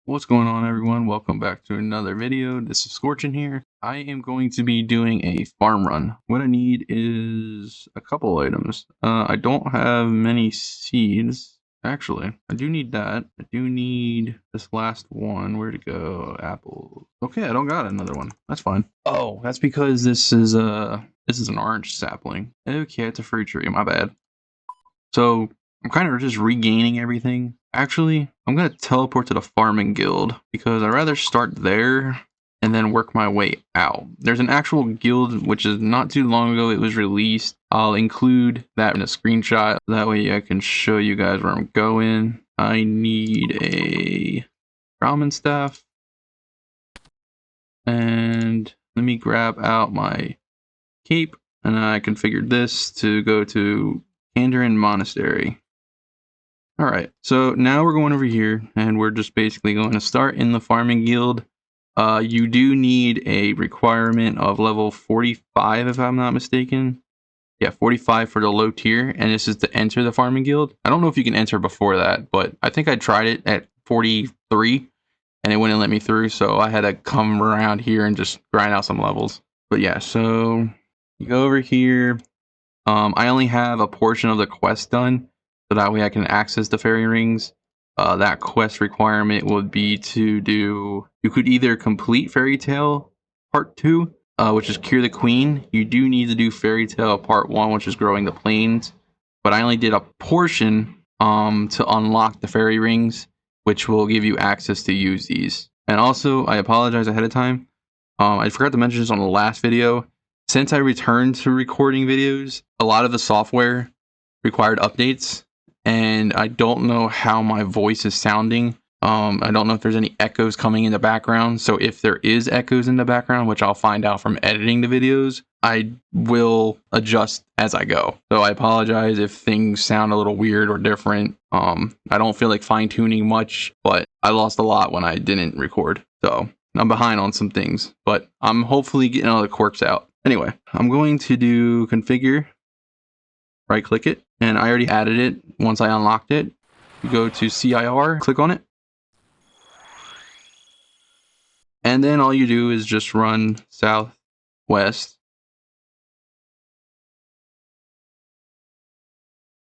What's going on, everyone? Welcome back to another video. This is Skorchin here. I am going to be doing a farm run. What I need is a couple items. I don't have many seeds. Actually, I do need that. I do need this last one. Where'd it go? Apple. Okay, I don't got another one. That's fine. Oh, that's because this is an orange sapling. Okay, it's a fruit tree. My bad. So I'm kind of just regaining everything. Actually, I'm going to teleport to the farming guild because I'd rather start there and then work my way out. There's an actual guild which is not too long ago it was released. I'll include that in a screenshot. That way I can show you guys where I'm going. I need a ramen staff. And let me grab out my cape. And I configured this to go to Kandarin Monastery. Alright, so now we're going over here, and we're just basically going to start in the farming guild. You do need a requirement of level 45, if I'm not mistaken. Yeah, 45 for the low tier, and this is to enter the farming guild. I don't know if you can enter before that, but I think I tried it at 43, and it wouldn't let me through, so I had to come around here and just grind out some levels. But yeah, so you go over here. I only have a portion of the quest done, so that way I can access the fairy rings. That quest requirement would be to do, you could either complete Fairy Tale Part 2, which is Cure the Queen. You do need to do Fairy Tale Part 1, which is Growing the Plains. But I only did a portion to unlock the fairy rings, which will give you access to use these. And also, I apologize ahead of time. I forgot to mention this on the last video. Since I returned to recording videos, a lot of the software required updates, and I don't know how my voice is sounding. I don't know if there's any echoes coming in the background, so if there is echoes in the background, which I'll find out from editing the videos, I will adjust as I go. So I apologize if things sound a little weird or different. I don't feel like fine-tuning much, but I lost a lot when I didn't record, so I'm behind on some things, but I'm hopefully getting all the quirks out. Anyway, I'm going to do configure, right click it, and I already added it. Once I unlocked it, you go to CIR, click on it, and then all you do is just run southwest.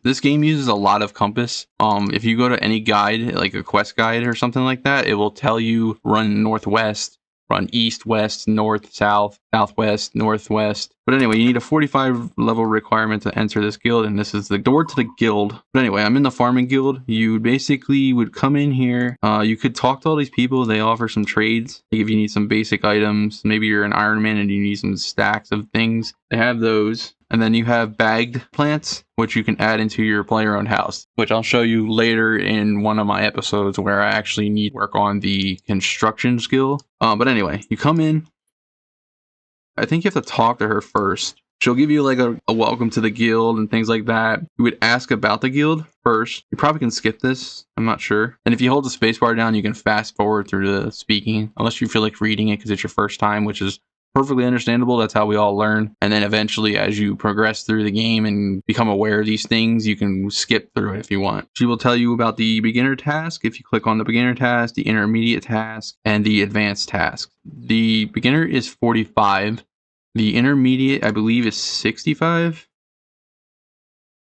This game uses a lot of compass. If you go to any guide, like a quest guide or something like that, it will tell you run northwest, run east, west, north, south, southwest, northwest. But anyway, you need a 45 level requirement to enter this guild, and this is the door to the guild. But anyway, I'm in the farming guild. You basically would come in here. You could talk to all these people. They offer some trades. Like if you need some basic items, maybe you're an Iron Man and you need some stacks of things, they have those. And then you have bagged plants, which you can add into your player-owned house, which I'll show you later in one of my episodes where I actually need work on the construction skill. But anyway, you come in. I think you have to talk to her first. She'll give you like a welcome to the guild and things like that. You would ask about the guild first. You probably can skip this. I'm not sure. And if you hold the spacebar down, you can fast forward through the speaking, unless you feel like reading it because it's your first time, which is perfectly understandable. That's how we all learn. And then eventually, as you progress through the game and become aware of these things, you can skip through it if you want. She will tell you about the beginner task. If you click on the beginner task, the intermediate task, and the advanced task. The beginner is 45. The intermediate, I believe, is 65.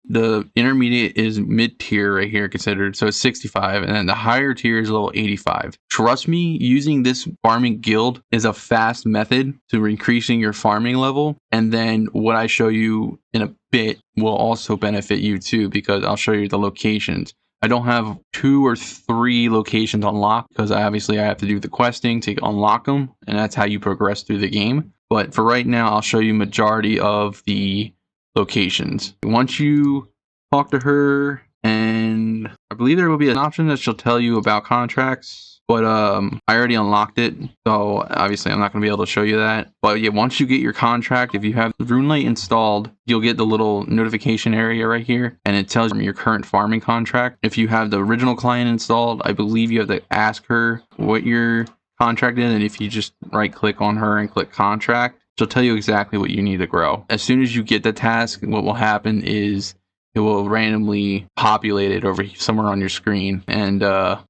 The intermediate is mid-tier right here considered, so it's 65, and then the higher tier is level 85. Trust me, using this farming guild is a fast method to increasing your farming level, and then what I show you in a bit will also benefit you too, because I'll show you the locations. I don't have 2 or 3 locations unlocked, because obviously I have to do the questing to unlock them, and that's how you progress through the game. But for right now, I'll show you majority of the locations. Once you talk to her, and I believe there will be an option that she'll tell you about contracts, but I already unlocked it, so obviously I'm not going to be able to show you that. But yeah, once you get your contract, if you have Runelight installed, you'll get the little notification area right here, and it tells you your current farming contract. If you have the original client installed, I believe you have to ask her what your contract is, and if you just right click on her and click contract, she'll tell you exactly what you need to grow. As soon as you get the task, what will happen is it will randomly populate it over somewhere on your screen, and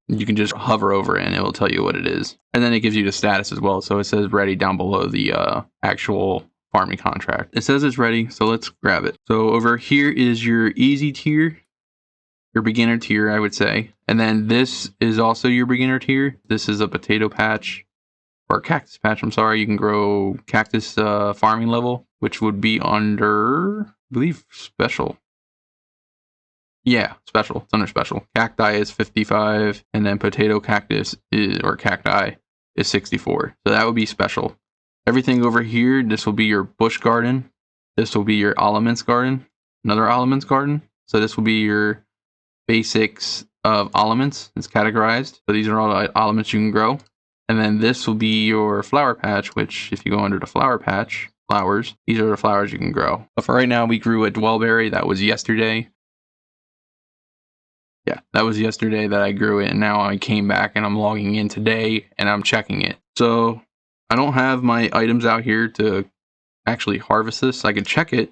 you can just hover over it and it will tell you what it is. And then it gives you the status as well. So it says ready down below the actual farming contract. It says it's ready, so let's grab it. So over here is your easy tier, your beginner tier, I would say. And then this is also your beginner tier. This is a potato patch, or cactus patch, I'm sorry. You can grow cactus farming level, which would be under, I believe, special. Yeah, special. It's under special. Cacti is 55, and then potato cactus is, or cacti is 64. So that would be special. Everything over here, this will be your bush garden. This will be your elements garden. Another elements garden. So this will be your basics of elements. It's categorized. So these are all the elements you can grow. And then this will be your flower patch, which if you go under the flower patch, flowers, these are the flowers you can grow. But for right now, we grew a dwellberry. That was yesterday. Yeah, that was yesterday that I grew it, and now I came back and I'm logging in today and I'm checking it. So I don't have my items out here to actually harvest this. I can check it,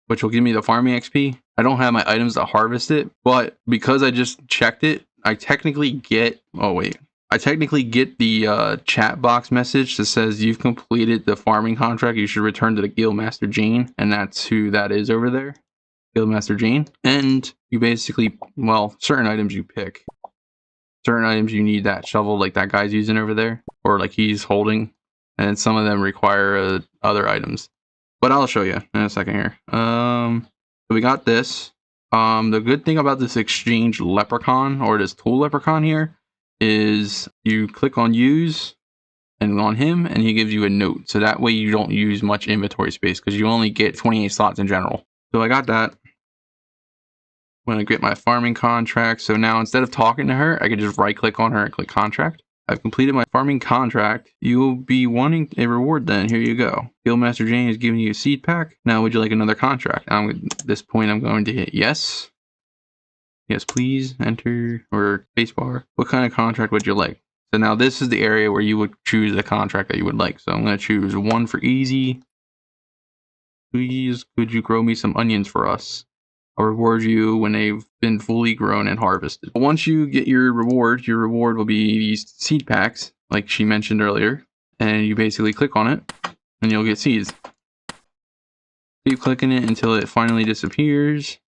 which will give me the farming XP. I don't have my items to harvest it, but because I just checked it, I technically get, I technically get the chat box message that says you've completed the farming contract. You should return to the Guildmaster Jane, and that's who that is over there. Guildmaster Jane. And you basically, well, certain items you pick. Certain items you need that shovel like that guy's using over there, or like he's holding, and some of them require other items. But I'll show you in a second here. So we got this. The good thing about this exchange leprechaun, or this tool leprechaun here, is you click on use and on him, and he gives you a note. So that way you don't use much inventory space, because you only get 28 slots in general. So I got that. I'm going to get my farming contract. So now instead of talking to her, I can just right click on her and click contract. I've completed my farming contract. You will be wanting a reward then. Here you go. Guildmaster Jane is giving you a seed pack. Now would you like another contract? At this point I'm going to hit yes. Yes, please. Enter, or spacebar. What kind of contract would you like? So now this is the area where you would choose a contract that you would like. So I'm going to choose one for easy. Please, could you grow me some onions for us? I'll reward you when they've been fully grown and harvested. Once you get your reward will be these seed packs, like she mentioned earlier. And you basically click on it, and you'll get seeds. Keep clicking it until it finally disappears.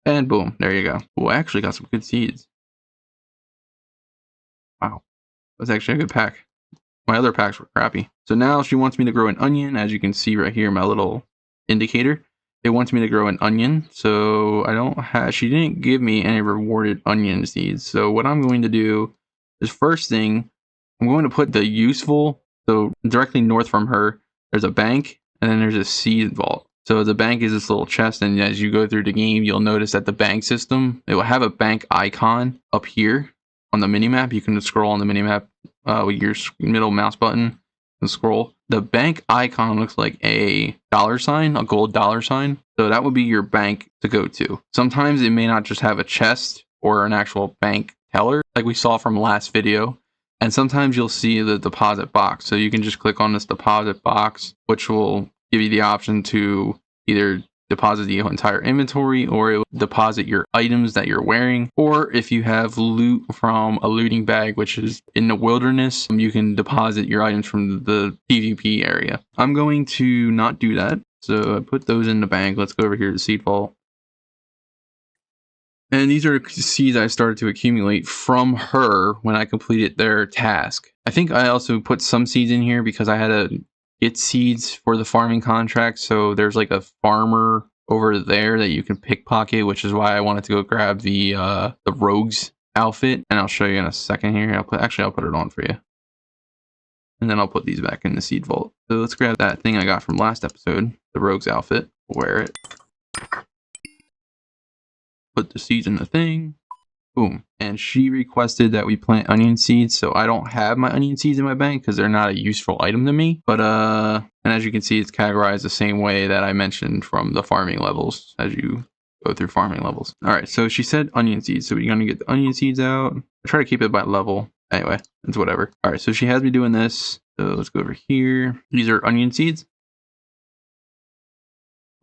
And boom, there you go. Oh, I actually got some good seeds. Wow, that's actually a good pack. My other packs were crappy. So now she wants me to grow an onion, as you can see right here, my little indicator. It wants me to grow an onion, so I don't have, she didn't give me any rewarded onion seeds. So what I'm going to do is, first thing, I'm going to put the useful, so directly north from her, there's a bank, and then there's a seed vault. So the bank is this little chest, and as you go through the game, you'll notice that the bank system, it will have a bank icon up here on the minimap. You can just scroll on the minimap with your middle mouse button and scroll. The bank icon looks like a $sign, a gold $sign. So that would be your bank to go to. Sometimes it may not just have a chest or an actual bank teller like we saw from last video. And sometimes you'll see the deposit box. So you can just click on this deposit box, which will give you the option to either deposit the entire inventory, or it will deposit your items that you're wearing, or if you have loot from a looting bag, which is in the wilderness, you can deposit your items from the PvP area. I'm going to not do that, so I put those in the bank. Let's go over here to Seed Vault. And these are seeds I started to accumulate from her when I completed their task. I think I also put some seeds in here because I had to get seeds for the farming contract. So there's like a farmer over there that you can pickpocket, which is why I wanted to go grab the rogues outfit. And I'll show you in a second here. I'll put it on for you. And then I'll put these back in the seed vault. So let's grab that thing I got from last episode, the rogues outfit. Wear it. Put the seeds in the thing. Boom. And she requested that we plant onion seeds, so I don't have my onion seeds in my bank because they're not a useful item to me. But and as you can see, it's categorized the same way that I mentioned from the farming levels as you go through farming levels. All right, so she said onion seeds, so we're gonna get the onion seeds out. I try to keep it by level. Anyway, it's whatever. All right, so she has me doing this. So let's go over here. These are onion seeds.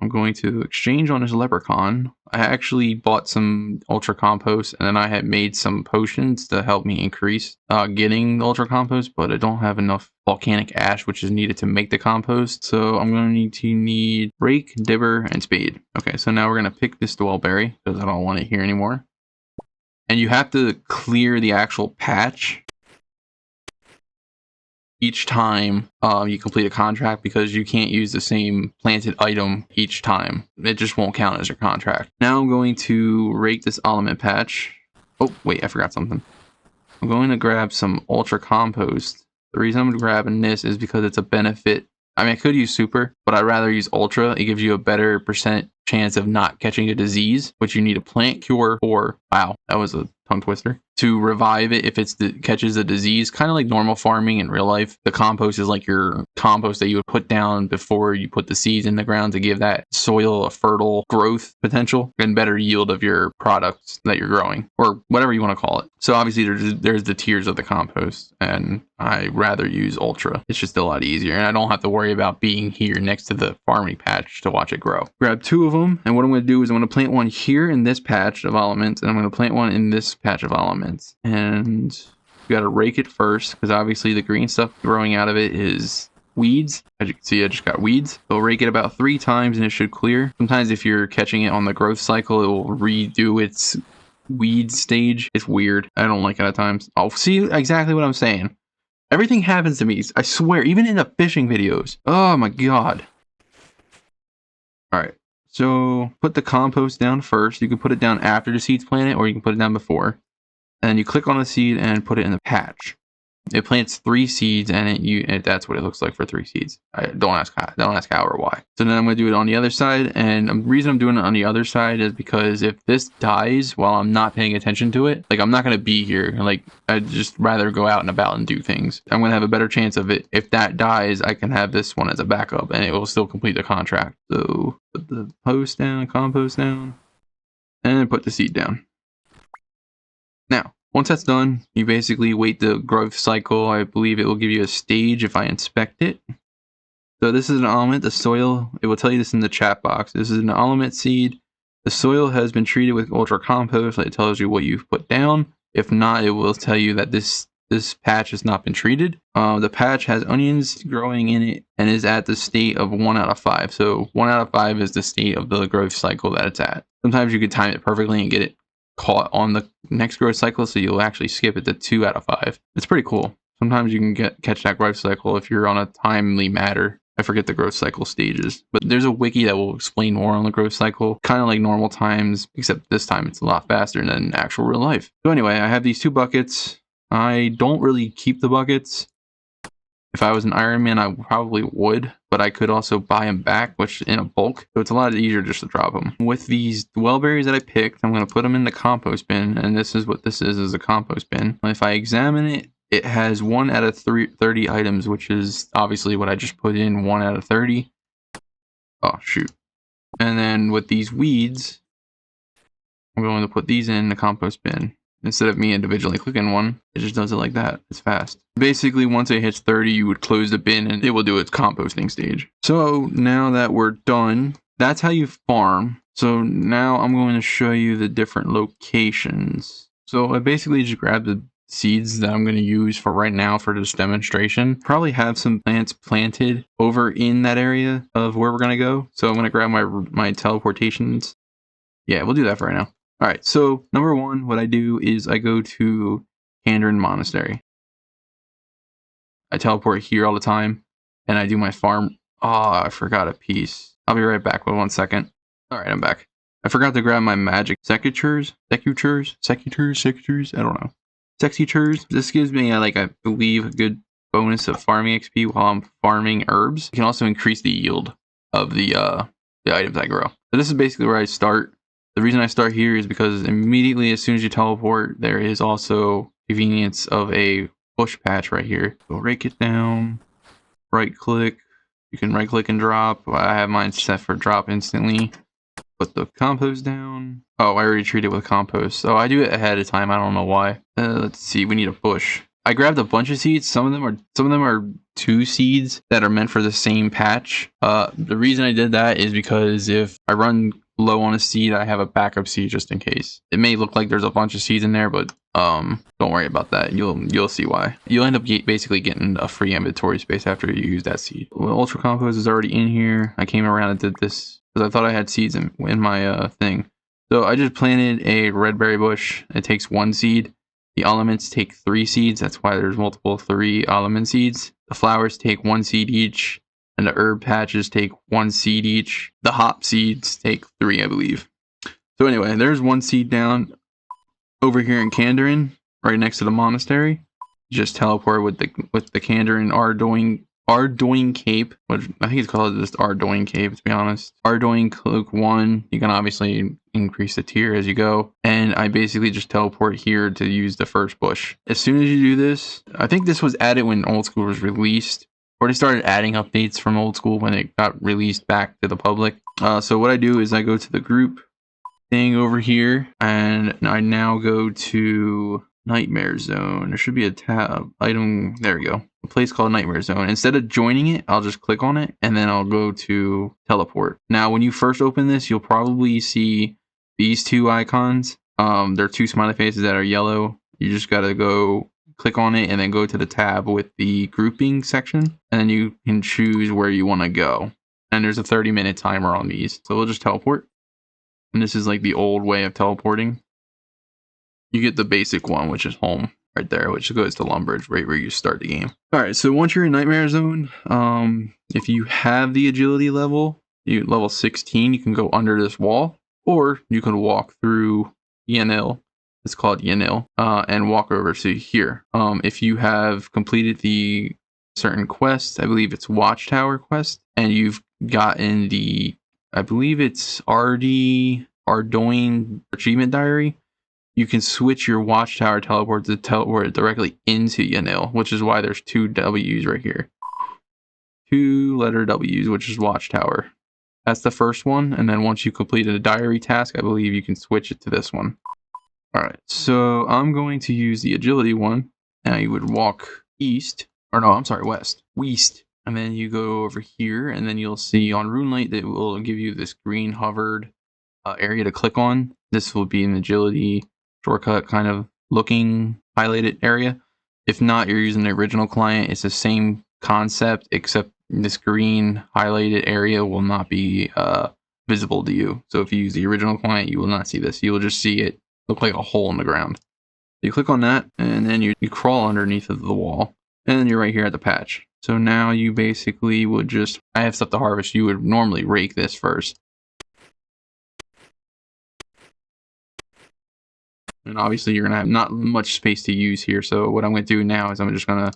I'm going to exchange on this leprechaun. I actually bought some ultra compost, and then I had made some potions to help me increase getting the ultra compost, but I don't have enough volcanic ash, which is needed to make the compost. So I'm going to need rake, dibber, and spade. Okay, so now we're going to pick this dwellberry because I don't want it here anymore. And you have to clear the actual patch each time you complete a contract, because you can't use the same planted item each time. It just won't count as your contract. Now I'm going to rake this element patch. Oh, wait, I forgot something. I'm going to grab some ultra compost. The reason I'm grabbing this is because it's a benefit. I mean, I could use super, but I'd rather use ultra. It gives you a better % chance of not catching a disease, which you need a plant cure for. Wow, that was a tongue twister. To revive it if it catches a disease, kind of like normal farming in real life. The compost is like your compost that you would put down before you put the seeds in the ground to give that soil a fertile growth potential and better yield of your products that you're growing, or whatever you want to call it. So obviously there's the tiers of the compost, and I rather use ultra. It's just a lot easier, and I don't have to worry about being here next to the farming patch to watch it grow. Grab 2 of them, and what I'm going to do is I'm going to plant one here in this patch of elements, and I'm going to plant one in this patch of elements. And you got to rake it first, because obviously the green stuff growing out of it is weeds. As you can see, I just got weeds. So rake it about 3 times and it should clear. Sometimes if you're catching it on the growth cycle, it will redo its weed stage. It's weird. I don't like it at times. I'll see exactly what I'm saying. Everything happens to me, I swear, even in the fishing videos. Oh my god. Alright, so put the compost down first. You can put it down after the seeds planted, or you can put it down before. And then you click on the seed and put it in the patch. It plants 3 seeds, and that's what it looks like for 3 seeds. Don't ask how or why. So then I'm going to do it on the other side, and the reason I'm doing it on the other side is because if this dies while I'm not paying attention to it, like I'm not going to be here. Like I'd just rather go out and about and do things. I'm going to have a better chance of it. If that dies, I can have this one as a backup, and it will still complete the contract. So put the compost down, and put the seed down. Now, once that's done, you basically wait the growth cycle. I believe it will give you a stage if I inspect it. So this is an element, the soil. It will tell you this in the chat box. This is an element seed. The soil has been treated with ultra compost. It tells you what you've put down. If not, it will tell you that this patch has not been treated. The patch has onions growing in it and is at the state of 1 out of 5. So 1 out of 5 is the state of the growth cycle that it's at. Sometimes you could time it perfectly and get it caught on the next growth cycle, so you'll actually skip it to 2 out of 5. It's pretty cool. Sometimes you can catch that growth cycle if you're on a timely matter. I forget the growth cycle stages, but there's a wiki that will explain more on the growth cycle, kind of like normal times, except this time it's a lot faster than actual real life. So anyway, I have these 2 buckets. I don't really keep the buckets. If I was an Iron Man, I probably would, but I could also buy them back, which in a bulk, so it's a lot easier just to drop them. With these dwellberries that I picked, I'm going to put them in the compost bin, and this is what this is a compost bin. If I examine it, it has 1 out of 30 items, which is obviously what I just put in, 1 out of 30. Oh, shoot. And then with these weeds, I'm going to put these in the compost bin. Instead of me individually clicking one, it just does it like that. It's fast. Basically, once it hits 30, you would close the bin and it will do its composting stage. So now that we're done, that's how you farm. So now I'm going to show you the different locations. So I basically just grabbed the seeds that I'm going to use for right now for this demonstration. Probably have some plants planted over in that area of where we're going to go. So I'm going to grab my teleportations. Yeah, we'll do that for right now. All right, so number 1, what I do is I go to Kandrin Monastery. I teleport here all the time, and I do my farm. Oh, I forgot a piece. I'll be right back with 1 second. All right, I'm back. I forgot to grab my magic secateurs. I don't know. Secateurs. This gives me, I believe, a good bonus of farming XP while I'm farming herbs. You can also increase the yield of the items I grow. So this is basically where I start. The reason I start here is because immediately as soon as you teleport, there is also convenience of a bush patch right here. So rake it down, right click. You can right click and drop. I have mine set for drop instantly. Put the compost down. Oh, I already treated it with compost. So I do it ahead of time. I don't know why. Let's see. We need a bush. I grabbed a bunch of seeds. Some of them are 2 seeds that are meant for the same patch. The reason I did that is because if I run low on a seed, I have a backup seed just in case. It may look like there's a bunch of seeds in there, but don't worry about that. You'll see why. You'll end up basically getting a free inventory space after you use that seed. Well, Ultra Compost is already in here. I came around and did this because I thought I had seeds in my thing. So I just planted a red berry bush. It takes 1 seed. The elements take 3 seeds. That's why there's multiple 3 element seeds. The flowers take 1 seed each. And the herb patches take 1 seed each. The hop seeds take 3, I believe. So anyway, there's 1 seed down over here in Kandarin, right next to the monastery. Just teleport with the Kandarin Ardoin Cape, which I think it's called just Ardoin Cape, to be honest. Ardoin Cloak 1, you can obviously increase the tier as you go. And I basically just teleport here to use the first bush. As soon as you do this, I think this was added when Old School was released. Or they started adding updates from Old School when it got released back to the public. So what I do is I go to the group thing over here, and I now go to Nightmare Zone. There should be a tab item. There we go. A place called Nightmare Zone. Instead of joining it, I'll just click on it, and then I'll go to teleport. Now, when you first open this, you'll probably see these 2 icons. They're 2 smiley faces that are yellow. You just gotta go click on it and then go to the tab with the grouping section, and then you can choose where you want to go. And there's a 30-minute timer on these, so we'll just teleport. And this is like the old way of teleporting. You get the basic one, which is home right there, which goes to Lumbridge right where you start the game. All right, so once you're in Nightmare Zone, if you have the agility level, level 16, you can go under this wall, or you can walk through Yanil. It's called Yanil, and walk over to here. If you have completed the certain quest, I believe it's Watchtower quest, and you've gotten the, I believe it's Ardoin Achievement Diary, you can switch your Watchtower teleport to teleport directly into Yanil, which is why there's 2 W's right here. 2 letter W's, which is Watchtower. That's the first one, and then once you completed a diary task, I believe you can switch it to this one. Alright, so I'm going to use the agility one. Now you would walk east, or no, I'm sorry, west. And then you go over here, and then you'll see on Runelight that it will give you this green hovered area to click on. This will be an agility shortcut kind of looking highlighted area. If not, you're using the original client. It's the same concept, except this green highlighted area will not be visible to you. So if you use the original client, you will not see this. You will just see it look like a hole in the ground. You click on that, and then you crawl underneath of the wall, and then you're right here at the patch. So now you basically would just, I have stuff to harvest, you would normally rake this first. And obviously you're gonna have not much space to use here, so what I'm gonna do now is I'm just gonna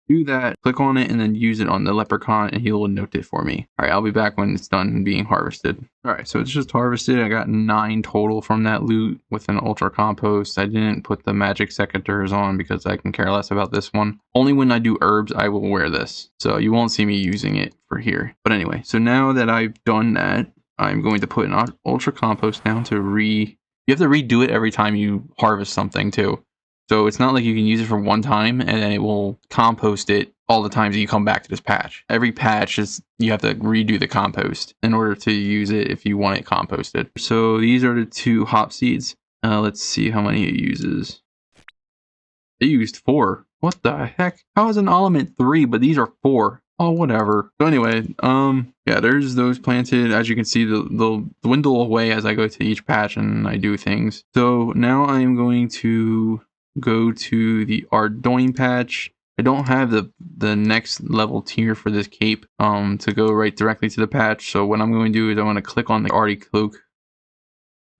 do that, click on it, and then use it on the leprechaun, and he will note it for me. All right, I'll be back when it's done being harvested. All right, so it's just harvested. I got 9 total from that loot with an ultra compost. I didn't put the magic secateurs on because I can care less about this one. Only when I do herbs, I will wear this. So you won't see me using it for here. But anyway, so now that I've done that, I'm going to put an ultra compost down to you have to redo it every time you harvest something too. So it's not like you can use it for one time and then it will compost it all the times that you come back to this patch. Every patch you have to redo the compost in order to use it if you want it composted. So these are the 2 hop seeds. Let's see how many it uses. It used 4. What the heck? How is an element 3, but these are 4? Oh, whatever. So anyway, yeah, there's those planted. As you can see, they'll dwindle away as I go to each patch and I do things. So now I'm going to go to the Ardoin patch. I don't have the next level tier for this cape to go right directly to the patch. So what I'm going to do is I'm going to click on the Arty cloak,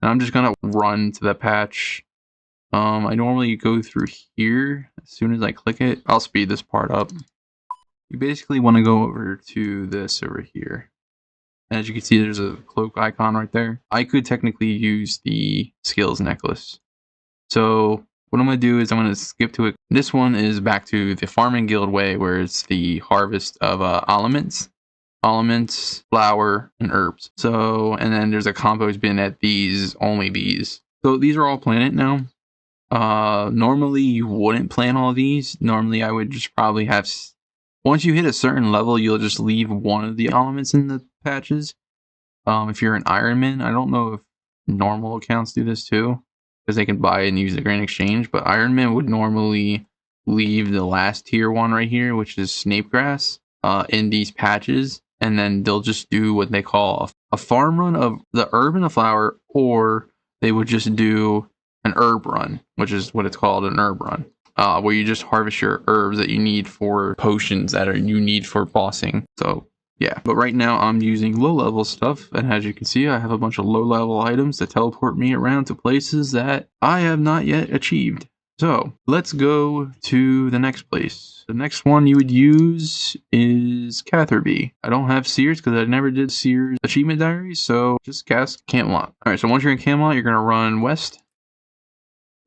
and I'm just going to run to the patch. I normally go through here as soon as I click it. I'll speed this part up. You basically want to go over to this over here. As you can see, there's a cloak icon right there. I could technically use the skills necklace. So what I'm going to do is I'm going to skip to it. This one is back to the farming guild way, where it's the harvest of elements, flour, and herbs. So, and then there's a compost bin at only these. So these are all planted now. Normally you wouldn't plant all these. Normally I would just probably have, once you hit a certain level, you'll just leave one of the elements in the patches. If you're an Ironman, I don't know if normal accounts do this too, because they can buy it and use the Grand Exchange, but Ironman would normally leave the last tier one right here, which is Snapegrass, in these patches, and then they'll just do what they call a farm run of the herb and the flower, or they would just do an herb run, which is what it's called, an herb run, where you just harvest your herbs that you need for potions that you need for bossing. So yeah, but right now I'm using low level stuff, and as you can see, I have a bunch of low level items that teleport me around to places that I have not yet achieved. So let's go to the next place. The next one you would use is Catherby. I don't have Sears because I never did Sears achievement diary, so just cast Camelot. Alright, so once you're in Camelot, you're going to run west.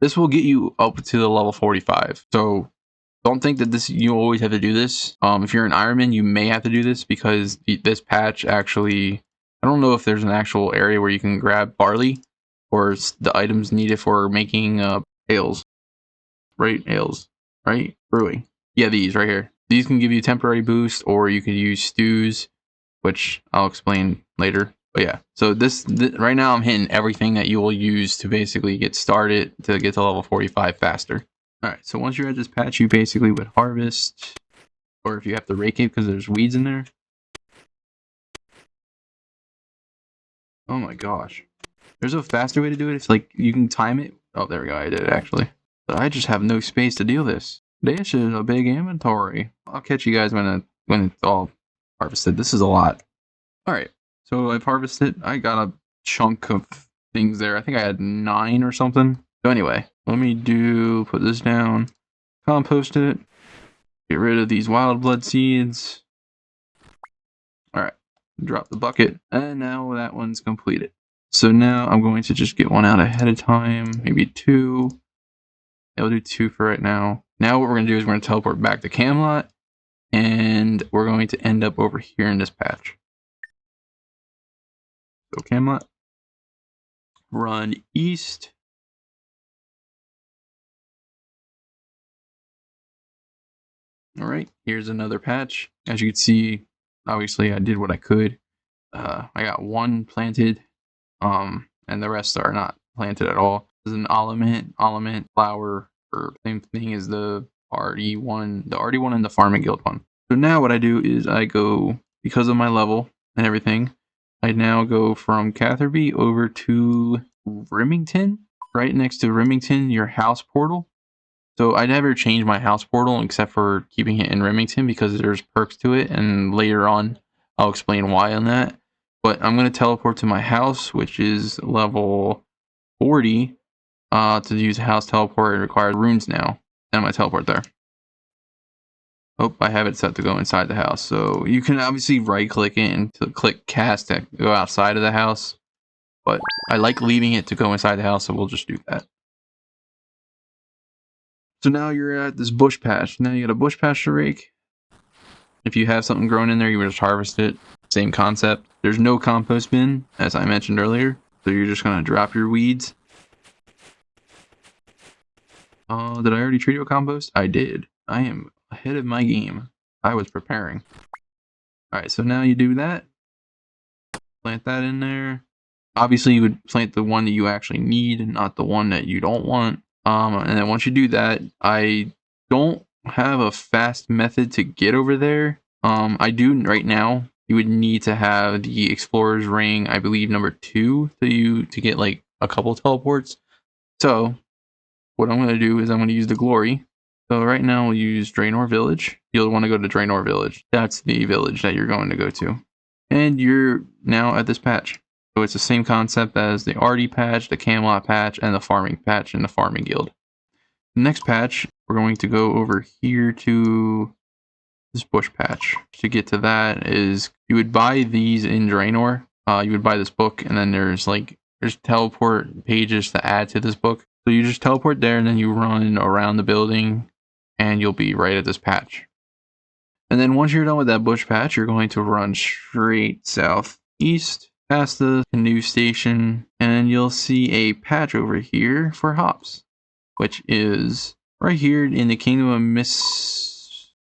This will get you up to the level 45. So don't think that you always have to do this. If you're an Ironman, you may have to do this because this patch actually, I don't know if there's an actual area where you can grab barley or the items needed for making ales. Right? Ales. Right? Brewing. Yeah, these right here. These can give you temporary boost, or you can use stews, which I'll explain later. But yeah, so this right now I'm hitting everything that you will use to basically get started to get to level 45 faster. Alright, so once you're at this patch, you basically would harvest, or if you have to rake it because there's weeds in there. Oh my gosh. There's a faster way to do it. It's like you can time it. Oh, there we go. I did it actually. But I just have no space to do this. This is a big inventory. I'll catch you guys when it's all harvested. This is a lot. Alright, so I've harvested. I got a chunk of things there. I think I had 9 or something. So anyway, let me put this down, compost it, get rid of these wild blood seeds. Alright, drop the bucket, and now that one's completed. So now I'm going to just get one out ahead of time, maybe 2. I'll do 2 for right now. Now what we're going to do is we're going to teleport back to Camelot, and we're going to end up over here in this patch. So Camelot, run east. Alright, here's another patch. As you can see, obviously I did what I could. I got 1 planted, and the rest are not planted at all. This is an aliment, flower, or same thing as the RD1, and the Farming Guild one. So now what I do is I go, because of my level and everything, I now go from Catherby over to Remington. Right next to Remington, your house portal. So I never changed my house portal except for keeping it in Remington because there's perks to it, and later on I'll explain why on that. But I'm going to teleport to my house, which is level 40. To use a house teleport, it requires runes now. And I'm going to teleport there. Oh, I have it set to go inside the house. So you can obviously right click it and to click cast to go outside of the house. But I like leaving it to go inside the house, so we'll just do that. So now you're at this bush patch. Now you got a bush patch to rake. If you have something growing in there, you would just harvest it. Same concept. There's no compost bin, as I mentioned earlier. So you're just going to drop your weeds. Did I already treat it with compost? I did. I am ahead of my game. I was preparing. Alright, so now you do that. Plant that in there. Obviously, you would plant the one that you actually need, and not the one that you don't want. And then once you do that, I don't have a fast method to get over there. I do right now. You would need to have the Explorer's Ring, I believe, number 2 to get like a couple teleports. So what I'm going to do is I'm going to use the Glory. So right now we'll use Draenor Village. You'll want to go to Draenor Village. That's the village that you're going to go to. And you're now at this patch. So it's the same concept as the RD patch, the Camelot patch, and the Farming patch in the Farming Guild. The next patch, we're going to go over here to this bush patch. To get to that is, you would buy these in Draenor. You would buy this book, and then there's teleport pages to add to this book. So you just teleport there, and then you run around the building, and you'll be right at this patch. And then once you're done with that bush patch, you're going to run straight southeast, past the canoe station, and you'll see a patch over here for hops. which is right here in the Kingdom of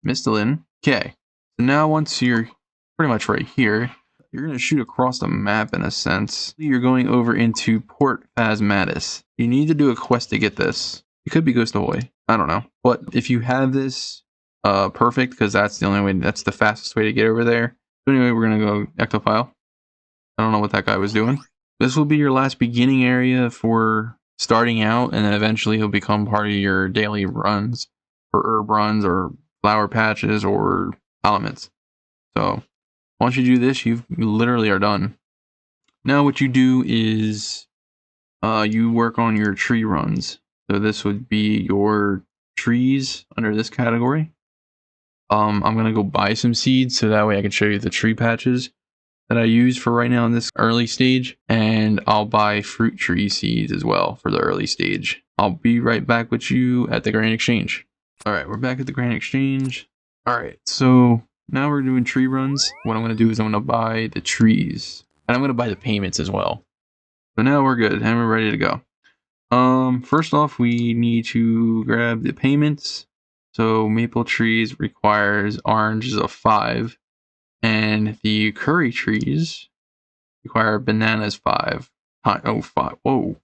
Mistalin. Okay, so now once you're pretty much right here, you're going to shoot across the map in a sense. You're going over into Port Phasmatis. You need to do a quest to get this. It could be Ghost Ahoy. I don't know. But if you have this, perfect, because that's the only way, that's the fastest way to get over there. So anyway, we're going to go Ectopile. I don't know what that guy was doing. This will be your last beginning area for starting out, and then eventually he'll become part of your daily runs for herb runs or flower patches or elements. So once you do this, you literally are done. Now what you do is you work on your tree runs. So this would be your trees under this category. I'm going to go buy some seeds so that way I can show you the tree patches that I use for right now in this early stage. And I'll buy fruit tree seeds as well for the early stage. I'll be right back with you at the Grand Exchange. All right, we're back at the Grand Exchange. All right, so now we're doing tree runs. What I'm going to do is I'm going to buy the trees. And I'm going to buy the payments as well. So now we're good and we're ready to go. First off, we need to grab the payments. So maple trees requires oranges of 5. And the curry trees require bananas 5. Oh, 5. Whoa.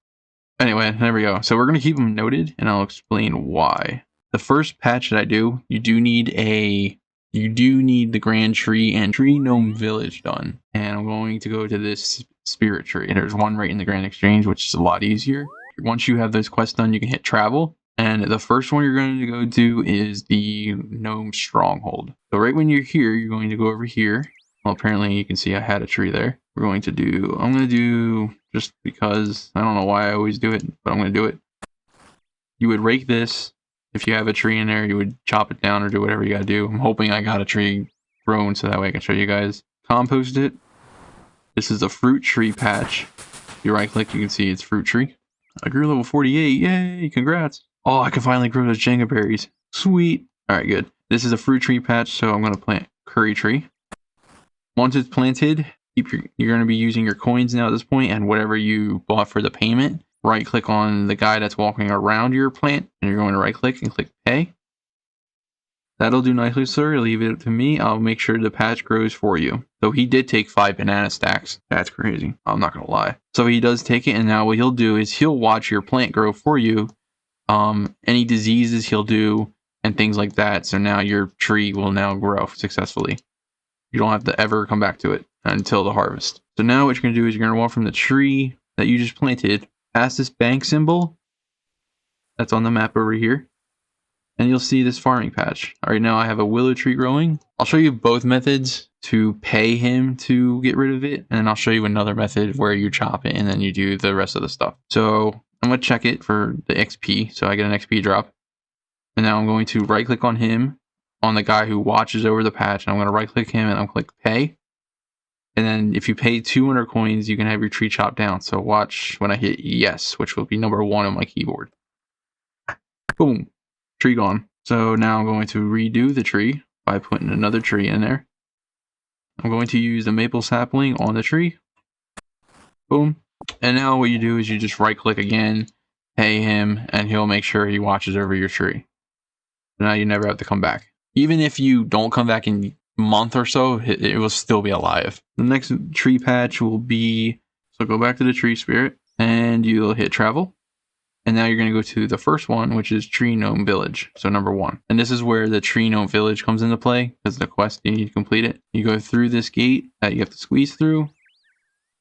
Anyway, there we go. So we're going to keep them noted and I'll explain why. The first patch that I do, you do need the Grand Tree and Tree Gnome Village done. And I'm going to go to this Spirit Tree. There's one right in the Grand Exchange, which is a lot easier. Once you have those quests done, you can hit travel. And the first one you're going to go do is the Gnome Stronghold. So right when you're here, you're going to go over here. Well, apparently you can see I had a tree there. I'm going to do, just because, I don't know why I always do it, but I'm going to do it. You would rake this. If you have a tree in there, you would chop it down or do whatever you gotta do. I'm hoping I got a tree grown so that way I can show you guys. Compost it. This is a fruit tree patch. If you right click, you can see it's fruit tree. I grew level 48. Yay, congrats. Oh, I can finally grow those Jenga berries. Sweet. All right, good. This is a fruit tree patch, so I'm gonna plant curry tree. Once it's planted, you're gonna be using your coins now at this point and whatever you bought for the payment. Right click on the guy that's walking around your plant and you're going to right click and click pay. That'll do nicely, sir. Leave it to me. I'll make sure the patch grows for you. So he did take 5 banana stacks. That's crazy. I'm not going to lie. So he does take it, and now what he'll do is he'll watch your plant grow for you. Any diseases he'll do and things like that. So now your tree will now grow successfully. You don't have to ever come back to it until the harvest. So now what you're going to do is you're going to walk from the tree that you just planted past this bank symbol that's on the map over here, and you'll see this farming patch. All right, now I have a willow tree growing. I'll show you both methods to pay him to get rid of it, and then I'll show you another method where you chop it and then you do the rest of the stuff. So I'm going to check it for the XP, so I get an XP drop. And now I'm going to right click on him, on the guy who watches over the patch, and I'm going to right click him and I'll click pay. And then if you pay 200 coins, you can have your tree chopped down. So watch when I hit yes, which will be number 1 on my keyboard. Boom. Tree gone. So now I'm going to redo the tree by putting another tree in there. I'm going to use the maple sapling on the tree. Boom. And now what you do is you just right click again, pay him, and he'll make sure he watches over your tree. Now you never have to come back. Even if you don't come back in month or so, it will still be alive. The next tree patch will be, so go back to the tree spirit and you'll hit travel, and now you're going to go to the first one, which is Tree Gnome Village, so number 1. And this is where the Tree Gnome Village comes into play, because the quest, you need to complete it. You go through this gate that you have to squeeze through,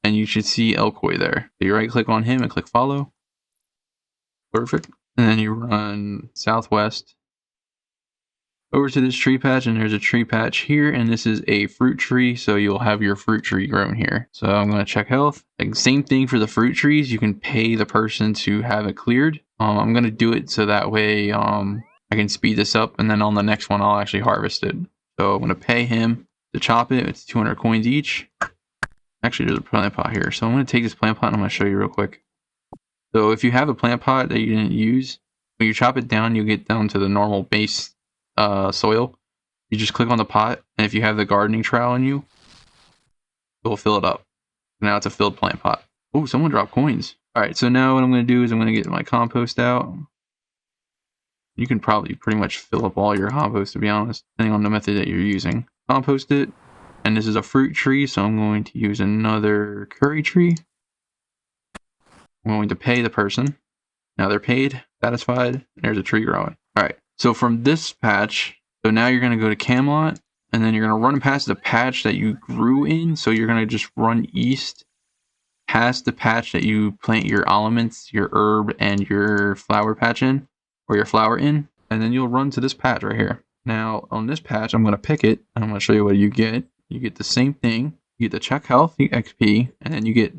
and you should see Elkoi there. So you right click on him and click follow. Perfect. And then you run southwest over to this tree patch, and there's a tree patch here, and this is a fruit tree, so you'll have your fruit tree grown here. So I'm going to check health. Like, same thing for the fruit trees. You can pay the person to have it cleared. I'm going to do it so that way I can speed this up, and then on the next one I'll actually harvest it. So I'm going to pay him to chop it. It's 200 coins each. Actually, there's a plant pot here, so I'm going to take this plant pot and I'm going to show you real quick. So if you have a plant pot that you didn't use, when you chop it down, you get down to the normal base soil. You just click on the pot, and if you have the gardening trowel on you, it will fill it up. Now it's a filled plant pot. Oh, someone dropped coins. All right, so now what I'm going to do is I'm going to get my compost out. You can probably pretty much fill up all your compost, to be honest, depending on the method that you're using. Compost it, and this is a fruit tree, so I'm going to use another curry tree. I'm going to pay the person. Now they're paid, satisfied, there's a tree growing. Alright, so from this patch, so now you're going to go to Camelot, and then you're going to run past the patch that you grew in, so you're going to just run east past the patch that you plant your elements, your herb, and your flower patch in, or your flower in, and then you'll run to this patch right here. Now, on this patch, I'm going to pick it, and I'm going to show you what you get. You get the same thing. You get the check health XP, and then you get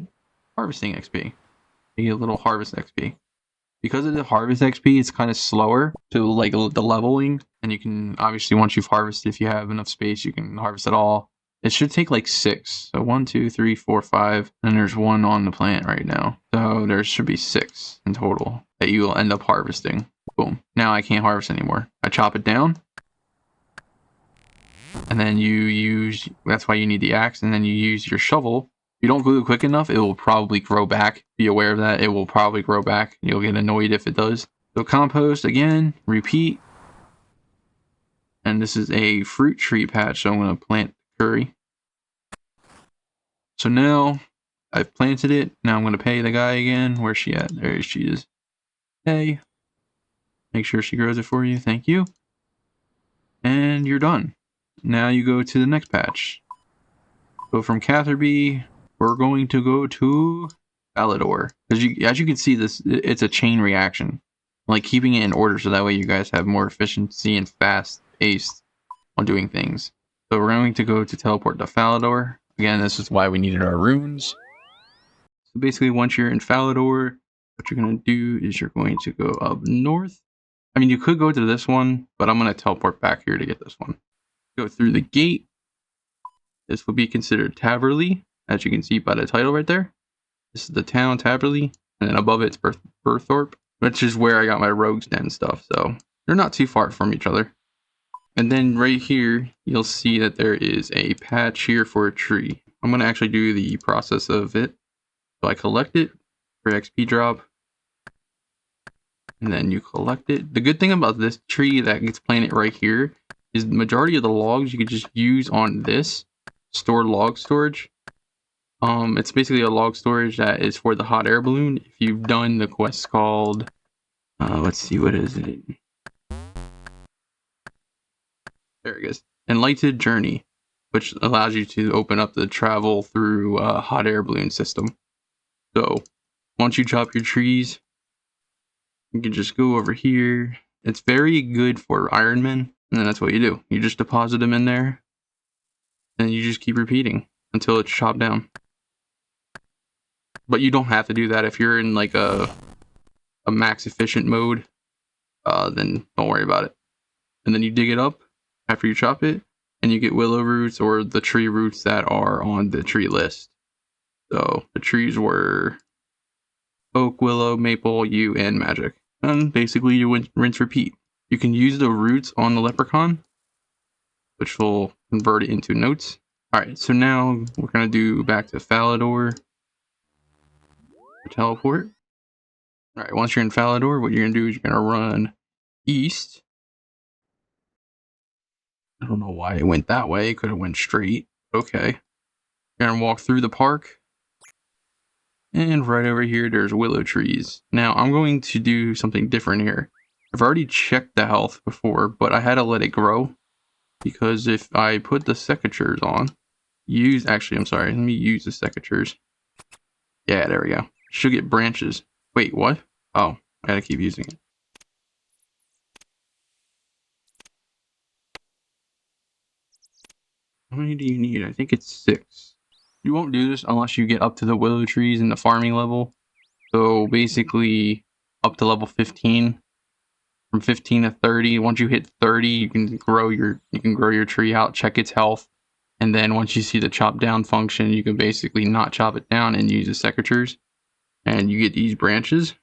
harvesting XP. You get a little harvest XP. Because of the harvest XP, it's kind of slower to like the leveling, and you can obviously once you've harvested, if you have enough space, you can harvest it all. It should take like 6. So 1, 2, 3, 4, 5, and there's 1 on the plant right now. So there should be 6 in total that you will end up harvesting. Boom. Now I can't harvest anymore. I chop it down, and then you use. That's why you need the axe, and then you use your shovel. If you don't glue it quick enough, it will probably grow back. Be aware of that. It will probably grow back. You'll get annoyed if it does. So compost again, repeat. And this is a fruit tree patch, so I'm going to plant curry. So now I've planted it. Now I'm going to pay the guy again. Where's she at? There she is. Hey. Make sure she grows it for you. Thank you. And you're done. Now you go to the next patch. So from Catherby, we're going to go to Falador. As you can see, it's a chain reaction. Like keeping it in order so that way you guys have more efficiency and fast paced on doing things. So we're going to go to teleport to Falador. Again, this is why we needed our runes. So basically, once you're in Falador, what you're going to do is you're going to go up north. I mean, you could go to this one, but I'm going to teleport back here to get this one. Go through the gate. This will be considered Taverley, as you can see by the title right there. This is the town, Taverley, and then above it's Burthorpe, which is where I got my rogues den stuff, so they're not too far from each other. And then right here, you'll see that there is a patch here for a tree. I'm going to actually do the process of it. So I collect it for XP drop, and then you collect it. The good thing about this tree that gets planted right here is the majority of the logs you could just use on this store log storage. It's basically a log storage that is for the hot air balloon. If you've done the quest called, let's see, what is it? There it is. Enlightened Journey, which allows you to open up the travel through a hot air balloon system. So once you chop your trees, you can just go over here. It's very good for Iron Men, and then that's what you do. You just deposit them in there, and you just keep repeating until it's chopped down. But you don't have to do that if you're in like a max efficient mode. Then don't worry about it. And then you dig it up after you chop it, and you get willow roots or the tree roots that are on the tree list. So the trees were oak, willow, maple, yew, and magic. And basically you rinse repeat. You can use the roots on the leprechaun, which will convert it into notes. Alright, so now we're going to do back to Falador. Teleport. Alright, once you're in Falador, what you're going to do is you're going to run east. I don't know why it went that way. It could have went straight. Okay. You're going to walk through the park. And right over here, there's willow trees. Now, I'm going to do something different here. I've already checked the health before, but I had to let it grow. Because if I put the secateurs on, actually, I'm sorry, let me use the secateurs. Yeah, there we go. Should get branches. Wait, what? Oh, I gotta keep using it. How many do you need? I think it's 6. You won't do this unless you get up to the willow trees in the farming level. So basically up to level 15. From 15 to 30. Once you hit 30, you can grow your tree out, check its health. And then once you see the chop down function, you can basically not chop it down and use the secateurs. And you get these branches.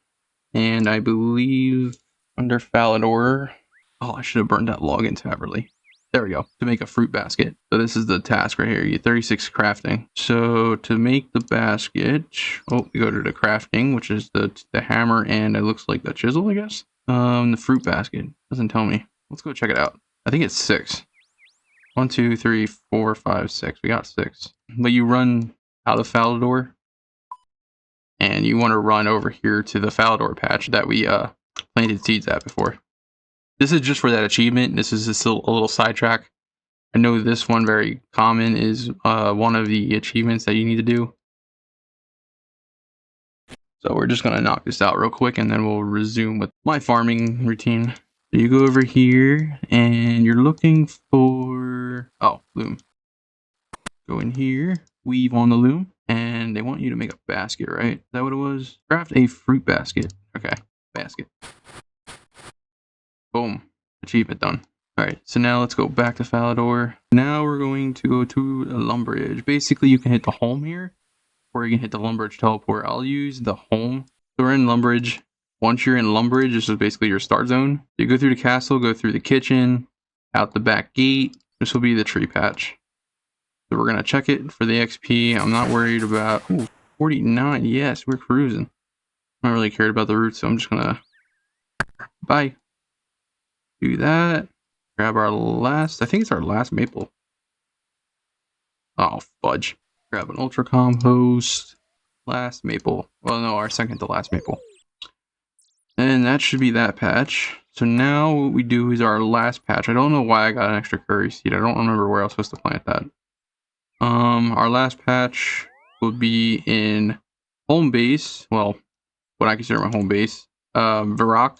And I believe under Falador, oh, I should have burned that log into Everly. There we go, to make a fruit basket. So this is the task right here. You get 36 crafting. So to make the basket, oh, you go to the crafting, which is the hammer and it looks like the chisel, I guess. The fruit basket doesn't tell me. Let's go check it out. I think it's 6. 1, 2, 3, 4, 5, 6. We got 6. But you run out of Falador, and you want to run over here to the Falador patch that we planted seeds at before. This is just for that achievement. This is just a little sidetrack. I know this one very common is one of the achievements that you need to do. So we're just going to knock this out real quick, and then we'll resume with my farming routine. So you go over here, and you're looking for... oh, loom. Go in here, weave on the loom, and they want you to make a basket, right? Is that what it was? Craft a fruit basket. Okay, basket. Boom. Achievement done. Alright, so now let's go back to Falador. Now we're going to go to the Lumbridge. Basically, you can hit the home here, or you can hit the Lumbridge teleport. I'll use the home. So we're in Lumbridge. Once you're in Lumbridge, this is basically your start zone. You go through the castle, go through the kitchen, out the back gate. This will be the tree patch. So we're going to check it for the XP. I'm not worried about... ooh, 49. Yes, we're cruising. I'm not really cared about the roots, so I'm just going to... bye. Do that. Grab our last... I think it's our last maple. Oh, fudge. Grab an ultra compost. Last maple. Well, no, our second to last maple. And that should be that patch. So now what we do is our last patch. I don't know why I got an extra curry seed. I don't remember where I was supposed to plant that. Our last patch will be in home base. Well, what I consider my home base. Varrock.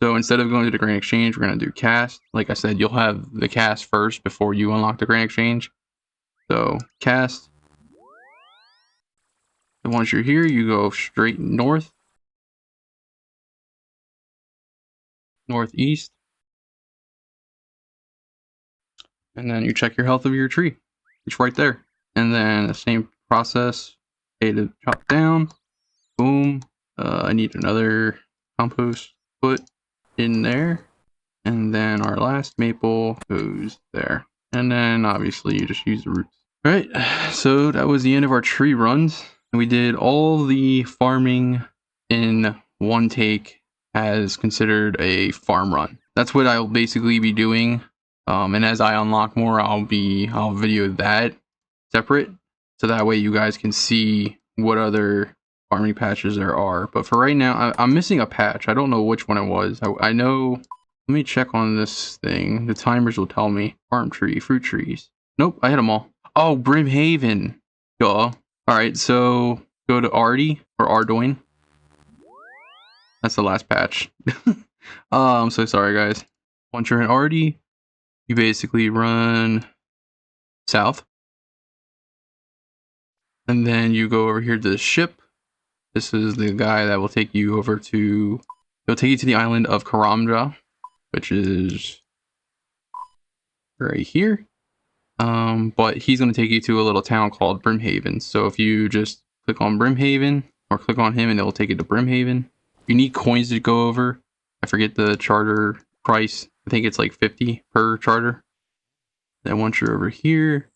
So instead of going to the Grand Exchange, we're going to do cast. Like I said, you'll have the cast first before you unlock the Grand Exchange. So cast. And once you're here, you go straight north. Northeast. And then you check your health of your tree. It's right there. And then the same process. A to chop down. Boom. I need another compost put in there. And then our last maple goes there. And then obviously you just use the roots. Alright, so that was the end of our tree runs. We did all the farming in one take as considered a farm run. That's what I'll basically be doing. And as I unlock more, I'll video that separate. So that way you guys can see what other farming patches there are. But for right now, I'm missing a patch. I don't know which one it was. I know... let me check on this thing. The timers will tell me. Farm tree, fruit trees. Nope, I hit them all. Oh, Brimhaven. Duh. Alright, so go to Ardy or Ardoin. That's the last patch. I'm so sorry, guys. Once you're in Ardy, you basically run south. And then you go over here to the ship. This is the guy that will take you over to... he'll take you to the island of Karamja, which is right here. But he's going to take you to a little town called Brimhaven. So if you just click on Brimhaven, or click on him and it will take you to Brimhaven. You need coins to go over. I forget the charter price. I think it's like 50 per charter. Then once you're over here,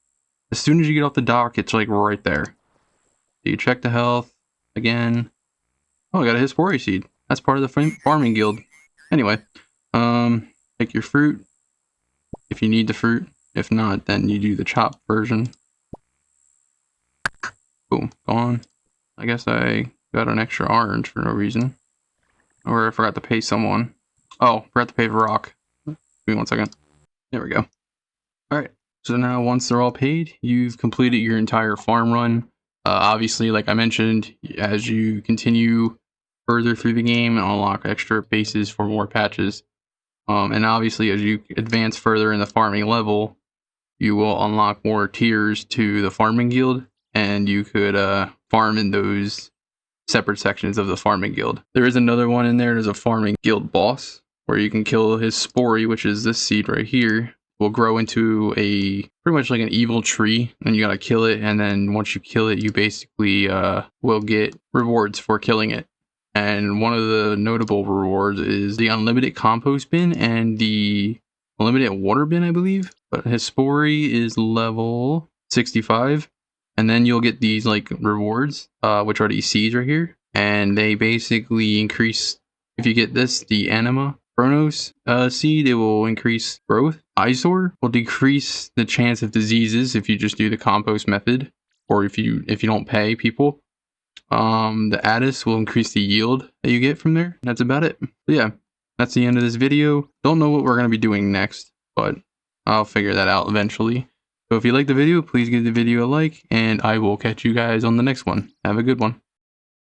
as soon as you get off the dock, it's like right there. So you check the health again. Oh, I got a Hespori seed. That's part of the farming guild. Anyway, take your fruit if you need the fruit. If not, then you do the chopped version. Boom, gone. I guess I got an extra orange for no reason. Or I forgot to pay someone. Oh, forgot to pay Varrock. Give me 1 second. There we go. Alright, so now once they're all paid, you've completed your entire farm run. Obviously, like I mentioned, as you continue further through the game and unlock extra bases for more patches, and obviously as you advance further in the farming level, you will unlock more tiers to the farming guild, and you could farm in those separate sections of the farming guild. There is another one in there. There's a farming guild boss where you can kill his Spori, which is this seed right here. Will grow into a pretty much like an evil tree, and you gotta kill it, and then once you kill it, you basically will get rewards for killing it. And one of the notable rewards is the unlimited compost bin and the unlimited water bin, I believe. But his Spori is level 65, and then you'll get these like rewards, which are these seeds right here, and they basically increase If you get this, the Anima Chronos seed, it will increase growth. Eyesore will decrease the chance of diseases if you just do the compost method, or if you don't pay people. The Addis will increase the yield that you get from there. That's about it. But yeah, that's the end of this video. Don't know what we're going to be doing next, but I'll figure that out eventually. So if you like the video, please give the video a like, and I will catch you guys on the next one. Have a good one.